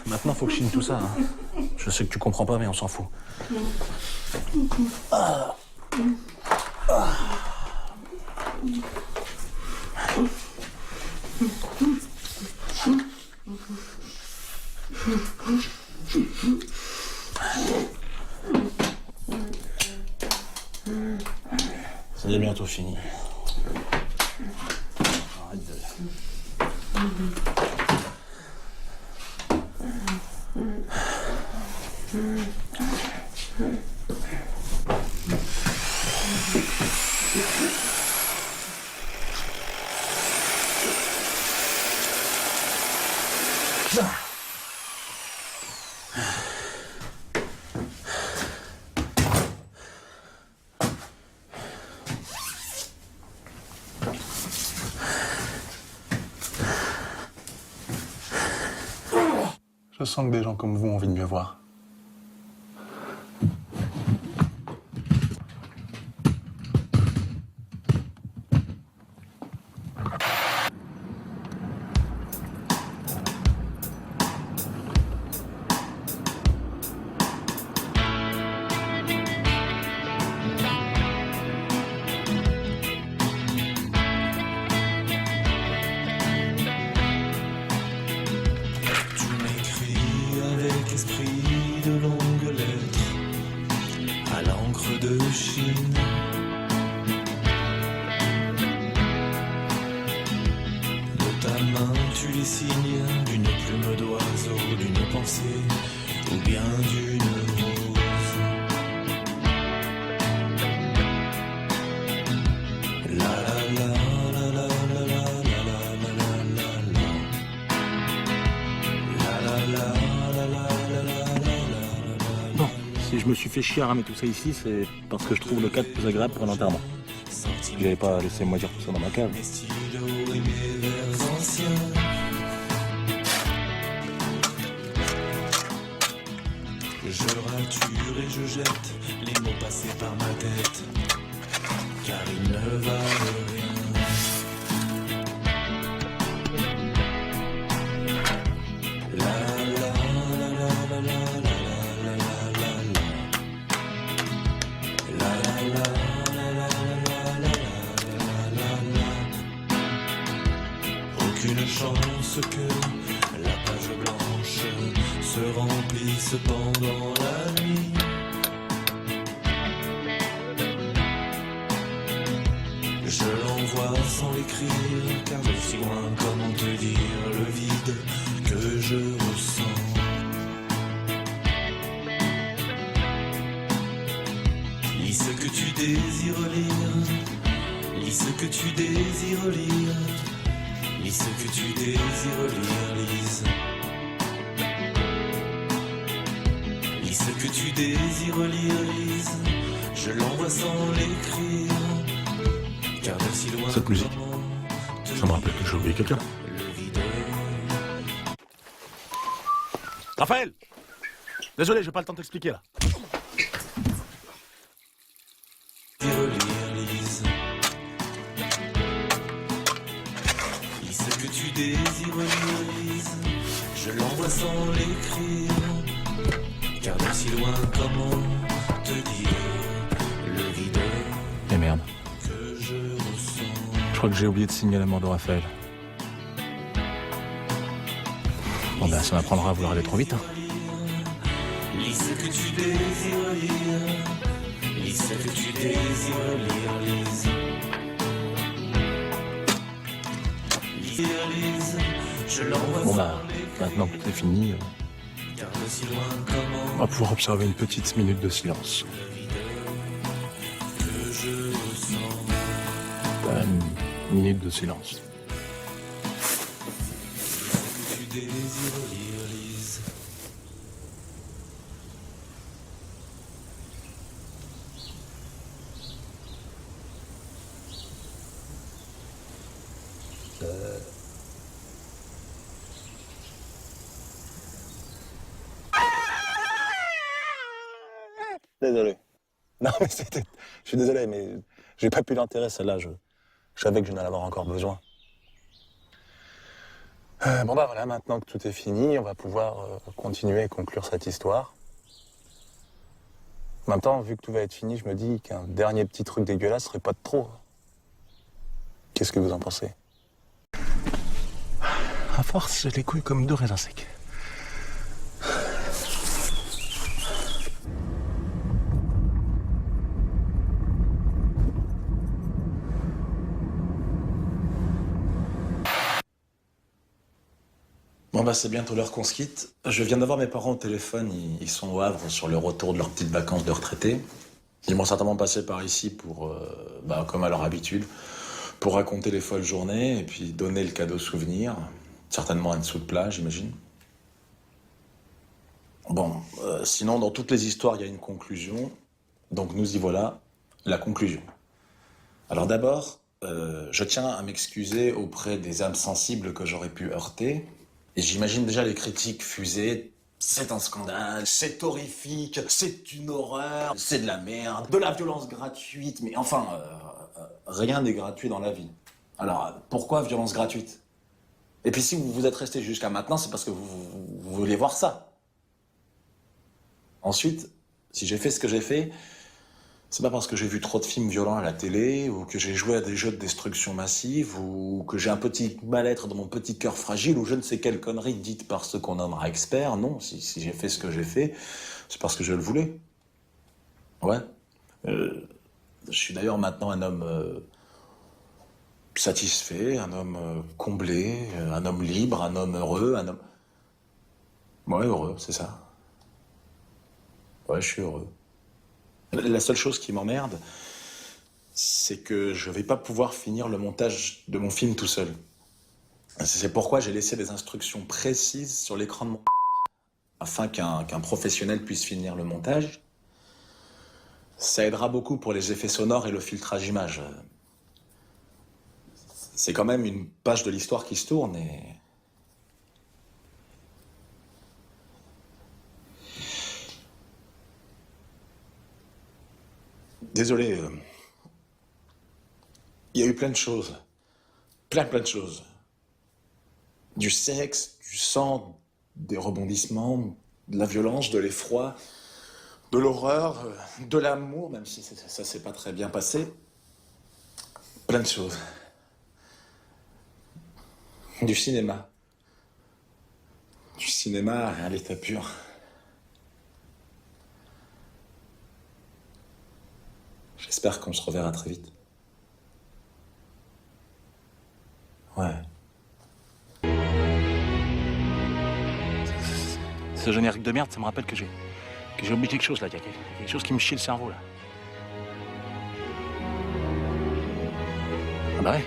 Maintenant, faut que je signe tout ça. Hein. Je sais que tu comprends pas, mais on s'en fout. Ah. Ah. C'est bientôt fini. Arrête de... Je sens que des gens comme vous ont envie de mieux voir. Si je me suis fait chier à ramer tout ça ici, c'est parce que je trouve le cadre plus agréable pour un enterrement. J'avais pas laissé moi dire tout ça dans ma cave. Je rature et je jette les mots passés par ma tête, car ils ne valent rien. Aucune chance que la page blanche se remplisse pendant la nuit. Je l'envoie sans l'écrire, car je suis loin, comment te dire, le vide que je ressens. Lis ce que tu désires lire, lis ce que tu désires lire. Lis ce que tu désires lire, lise. Lis ce que tu désires lire, lise. Je l'envoie sans l'écrire, car de si loin. Cette musique, ça me rappelle que j'ai oublié quelqu'un. Raphaël! Désolé, j'ai pas le temps de t'expliquer là. Tu désires lise, je l'envoie sans l'écrire, car de si loin, comment te dire le vide Et merde. que je ressens. Je crois que j'ai oublié de signer la mort de Raphaël. Bon ben ça m'apprendra à vouloir aller trop vite. Hein. Lis ce que tu désires lire, lis ce que tu désires lire, lise. Bon bah, maintenant que tout est fini, on va pouvoir observer une petite minute de silence. Une minute de silence. Désolé. Non, mais c'était... Je suis désolé, mais j'ai pas pu l'enterrer, celle-là. Je savais que je n'allais avoir encore besoin. Bon bah voilà, maintenant que tout est fini, on va pouvoir continuer et conclure cette histoire. En même temps, vu que tout va être fini, je me dis qu'un dernier petit truc dégueulasse serait pas de trop. Qu'est-ce que vous en pensez? À force, j'ai les couilles comme deux raisins secs. Bon bah c'est bientôt l'heure qu'on se quitte. Je viens d'avoir mes parents au téléphone, ils sont au Havre sur le retour de leurs petites vacances de retraités. Ils m'ont certainement passé par ici pour, comme à leur habitude, pour raconter les folles journées et puis donner le cadeau souvenir. Certainement un dessous de plat, j'imagine. Bon, sinon dans toutes les histoires il y a une conclusion, donc nous y voilà, la conclusion. Alors d'abord, je tiens à m'excuser auprès des âmes sensibles que j'aurais pu heurter. Et j'imagine déjà les critiques fuser. C'est un scandale, c'est horrifique, c'est une horreur, c'est de la merde, de la violence gratuite. Mais enfin, rien n'est gratuit dans la vie. Alors, pourquoi violence gratuite? Et puis si vous êtes resté jusqu'à maintenant, c'est parce que vous voulez voir ça. Ensuite, si j'ai fait ce que j'ai fait, c'est pas parce que j'ai vu trop de films violents à la télé, ou que j'ai joué à des jeux de destruction massive, ou que j'ai un petit mal-être dans mon petit cœur fragile, ou je ne sais quelle connerie dite par ceux qu'on nommera experts. Non, si j'ai fait ce que j'ai fait, c'est parce que je le voulais. Ouais. Je suis d'ailleurs maintenant un homme satisfait, un homme comblé, un homme libre, un homme heureux, un homme... Ouais, heureux, c'est ça. Ouais, je suis heureux. La seule chose qui m'emmerde, c'est que je vais pas pouvoir finir le montage de mon film tout seul. C'est pourquoi j'ai laissé des instructions précises sur l'écran de mon... afin qu'un professionnel puisse finir le montage. Ça aidera beaucoup pour les effets sonores et le filtrage image. C'est quand même une page de l'histoire qui se tourne et... Désolé, il y a eu plein de choses. Plein de choses. Du sexe, du sang, des rebondissements, de la violence, de l'effroi, de l'horreur, de l'amour, même si ça s'est pas très bien passé. Plein de choses. Du cinéma. Du cinéma à l'état pur. J'espère qu'on se reverra très vite. Ouais. Ce générique de merde, ça me rappelle que j'ai oublié quelque chose là. Il y a quelque chose qui me chie le cerveau là. Ah bah ouais.